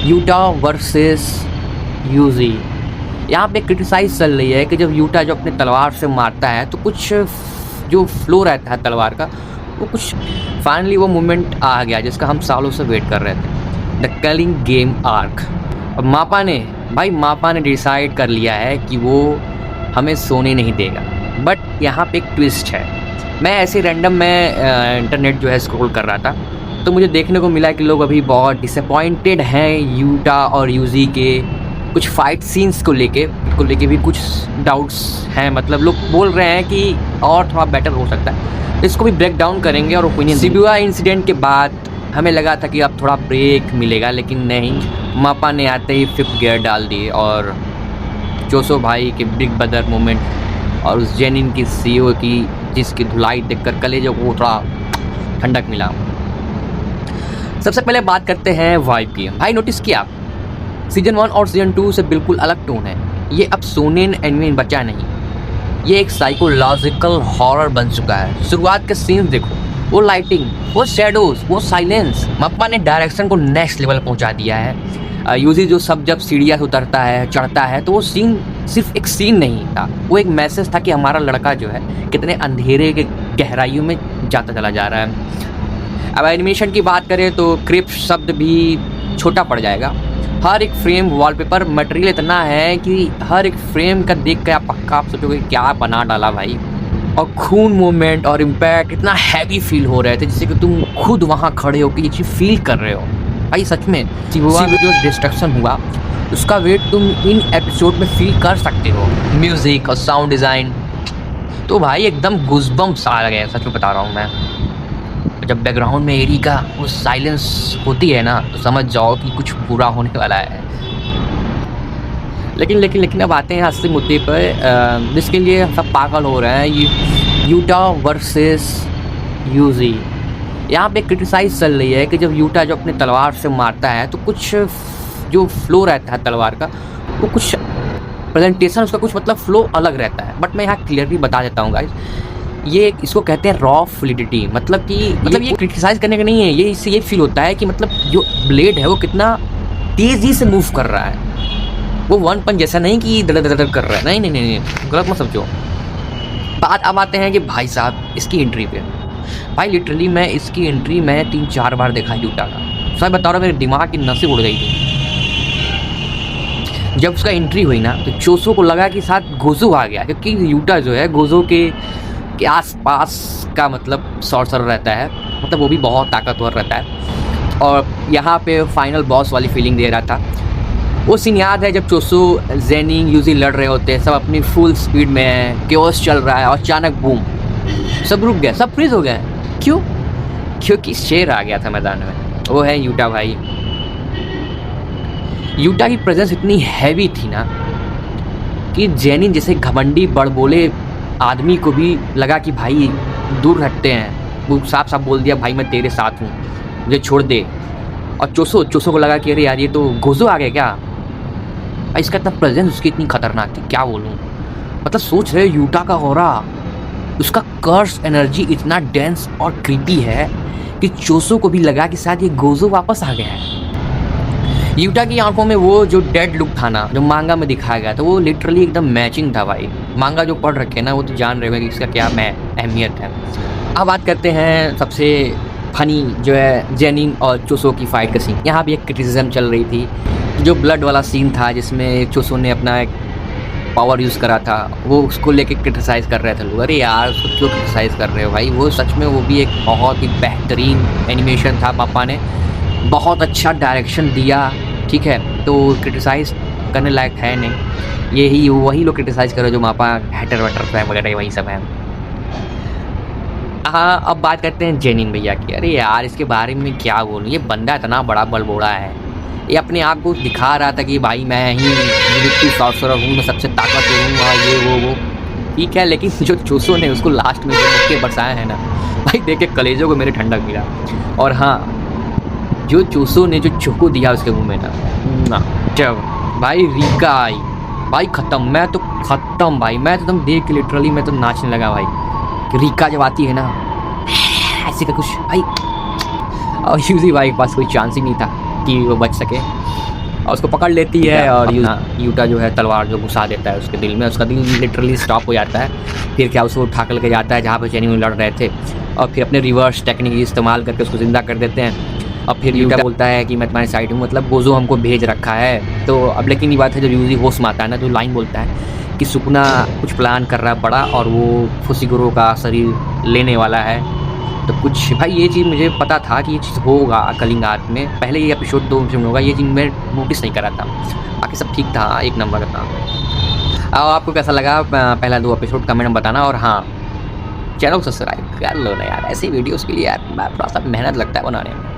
Utah versus UG. यहाँ पे criticise चल रही है कि जब यूटा जो अपने तलवार से मारता है तो कुछ जो फ्लो रहता है तलवार का वो कुछ फाइनली वो मोमेंट आ गया जिसका हम सालों से वेट कर रहे थे, द कलिंग गेम आर्क। अब मापा ने डिसाइड कर लिया है कि वो हमें सोने नहीं देगा। बट यहाँ पे एक ट्विस्ट है। मैं ऐसे रैंडम में इंटरनेट जो है स्क्रॉल कर रहा था तो मुझे देखने को मिला कि लोग अभी बहुत डिसअपॉइंटेड हैं यूटा और यूजी के कुछ फाइट सीन्स को लेके भी कुछ डाउट्स हैं। मतलब लोग बोल रहे हैं कि और थोड़ा बेटर हो सकता है। तो इसको भी ब्रेक डाउन करेंगे और ओपिनियन। शिबुया इंसिडेंट के बाद हमें लगा था कि अब थोड़ा ब्रेक मिलेगा, लेकिन नहीं, मापा ने आते ही 5th गियर डाल दिए और चोसो भाई के बिग ब्रदर मोमेंट और उस जेनिन की सीईओ की जिसकी धुलाई देखकर कलेजों को थोड़ा ठंडक मिला। सबसे पहले बात करते हैं वाइब की। भाई नोटिस किया सीजन 1 और सीजन 2 से बिल्कुल अलग टोन है। ये अब सोनेन एनिमे बचा नहीं, ये एक साइकोलॉजिकल हॉरर बन चुका है। शुरुआत के सीन्स देखो, वो लाइटिंग, वो शैडोज, वो साइलेंस, मप्पा ने डायरेक्शन को नेक्स्ट लेवल पहुंचा दिया है। यूजी जो जब सीढ़ियाँ से उतरता है चढ़ता है तो वो सीन सिर्फ एक सीन नहीं था, वो एक मैसेज था कि हमारा लड़का जो है कितने अंधेरे के गहराइयों में जाता चला जा रहा है। अब एनिमेशन की बात करें तो क्रिप शब्द भी छोटा पड़ जाएगा। हर एक फ्रेम वॉलपेपर मटेरियल इतना है कि हर एक फ्रेम का देख कर पक्का आप सोचोगे क्या बना डाला भाई। और खून मूवमेंट और इम्पैक्ट इतना हैवी फील हो रहे थे जैसे कि तुम खुद वहाँ खड़े हो कि ये चीज़ फील कर रहे हो भाई। सच में शिबुया जो डिस्ट्रक्शन हुआ उसका वेट तुम इन एपिसोड में फील कर सकते हो। म्यूज़िक और साउंड डिज़ाइन तो भाई एकदम गूज़बम्प्स आ गए, सच में बता रहा हूँ मैं। जब बैकग्राउंड में एरी का वो साइलेंस होती है ना तो समझ जाओ कि कुछ बुरा होने वाला है। लेकिन अब आते हैं असली मुद्दे पर जिसके लिए सब पागल हो रहे हैं, यूटा वर्सेस यूजी। यहाँ पे क्रिटिसाइज चल रही है कि जब यूटा जो अपने तलवार से मारता है तो कुछ जो फ्लो रहता है तलवार का वो कुछ प्रेजेंटेशन उसका कुछ मतलब फ्लो अलग रहता है। बट मैं यहाँ क्लियरली बता देता हूँ गाइस, ये इसको कहते हैं रॉ फ्लूइडिटी। मतलब ये क्रिटिसाइज करने का नहीं है, ये इससे ये फील होता है कि मतलब जो ब्लेड है वो कितना तेज़ी से मूव कर रहा है। वो वन पंच जैसा नहीं कि दड़ दड़ कर रहा है, नहीं, गलत मत समझो। बात अब आते हैं कि भाई साहब इसकी एंट्री पे। भाई लिटरली मैं इसकी एंट्री में 3-4 बार देखा यूटा का। सच बता रहा हूँ, मेरे दिमाग की नसें उड़ गई थी जब उसका एंट्री हुई ना। तो चोसो को लगा कि साथ गोजो आ गया, क्योंकि यूटा जो है गोजो के आसपास का मतलब सॉर्सर रहता है, मतलब वो भी बहुत ताकतवर रहता है। और यहाँ पे फाइनल बॉस वाली फीलिंग दे रहा था। वो सीन याद है जब चोसो जेनिंग यूजी लड़ रहे होते हैं, सब अपनी फुल स्पीड में है, केओस चल रहा है और अचानक बूम, सब रुक गया, सब फ्रीज हो गया। क्यों? क्योंकि शेर आ गया था मैदान में, वो है यूटा भाई। यूटा की प्रेजेंस इतनी हैवी थी ना कि जेनिन जैसे घमंडी बड़बोले आदमी को भी लगा कि भाई दूर हटते हैं। वो साफ साफ बोल दिया भाई मैं तेरे साथ हूँ, मुझे छोड़ दे। और चोसो को लगा कि अरे यार ये तो गोजो आ गया क्या। इसका इतना प्रेजेंस उसकी इतनी खतरनाक थी, क्या बोलूँ। मतलब सोच रहे यूटा का ऑरा, उसका कर्स एनर्जी इतना डेंस और क्रीपी है कि चोसो को भी लगा कि शायद ये गोजो वापस आ गया है। यूटा की आंखों में वो जो डेड लुक था ना जो मांगा में दिखाया गया था वो लिटरली एकदम मैचिंग था भाई। मांगा जो पढ़ रखे ना वो तो जान रहे हो कि इसका क्या अहमियत है। अब बात करते हैं सबसे फनी जो है जेनिन और चोसो की फाइट का सीन। यहाँ भी एक क्रिटिसिज्म चल रही थी, जो ब्लड वाला सीन था जिसमें चोसो ने अपना एक पावर यूज़ करा था, वो उसको लेके क्रिटिसाइज़ कर रहे थे लोग। अरे यार उसको क्यों क्रिटिसाइज़ कर रहे हो भाई, वो सच में वो भी एक बहुत ही बेहतरीन एनिमेशन था। पापा ने बहुत अच्छा डायरेक्शन दिया, ठीक है, तो क्रिटिसाइज़ करने लायक है नहीं। वही लोग क्रिटिसाइज़ करो जो मापा हैटर वैटर वगैरह वही सब है। हाँ, अब बात करते हैं जेनिन भैया की। अरे यार इसके बारे में क्या बोलूँ, ये बंदा इतना बड़ा बलबोड़ा है। ये अपने आप को दिखा रहा था कि भाई मैं ही सॉर्सरर हूँ, मैं सबसे ताकतवर हूँ, ये वो ठीक है। लेकिन जो चोसो ने उसको लास्ट में जो मक्के बरसाए हैं ना भाई, देख के कलेजों को मेरे ठंडक मिला। और हाँ, जो चोसो ने जो चोको दिया उसके मुँह में ना, जब भाई रीका आई भाई ख़त्म, मैं तो ख़त्म भाई। मैं तो एकदम देख के लिटरली मैं तो नाचने लगा भाई। रीका जब आती है ना ऐसे का कुछ भाई, और यूजी भाई के पास कोई चांस ही नहीं था कि वो बच सके। और उसको पकड़ लेती है और यूटा जो है तलवार जो घुसा देता है उसके दिल में, उसका दिल लिटरली स्टॉप हो जाता है। फिर क्या उसको उठा कर लेके जाता है जहाँ पे चेनी लड़ रहे थे, और फिर अपने रिवर्स टेक्निक इस्तेमाल करके उसको ज़िंदा कर देते हैं। और फिर यूटा बोलता है कि मैं तुम्हारी साइड हूँ, मतलब गोजो हमको भेज रखा है। तो अब लेकिन ये बात है, जब यूजी होश में आता है ना, जो लाइन बोलता है कि सुकुना कुछ प्लान कर रहा है बड़ा और वो फुसिगुरो का शरीर लेने वाला है। तो कुछ भाई ये चीज़ मुझे पता था कि ये चीज़ होगा कलिंग आर्क में, पहले ये एपिसोड 2 में होगा, ये चीज़ मैं नोटिस नहीं करा था। बाकी सब ठीक था, एक नंबर था। और आपको कैसा लगा पहला 2 एपिसोड कमेंट में बताना। और हाँ, चैनल सब्सक्राइब कर लो ना यार, ऐसी वीडियोस के लिए यार थोड़ा सा मेहनत लगता है बनाने में।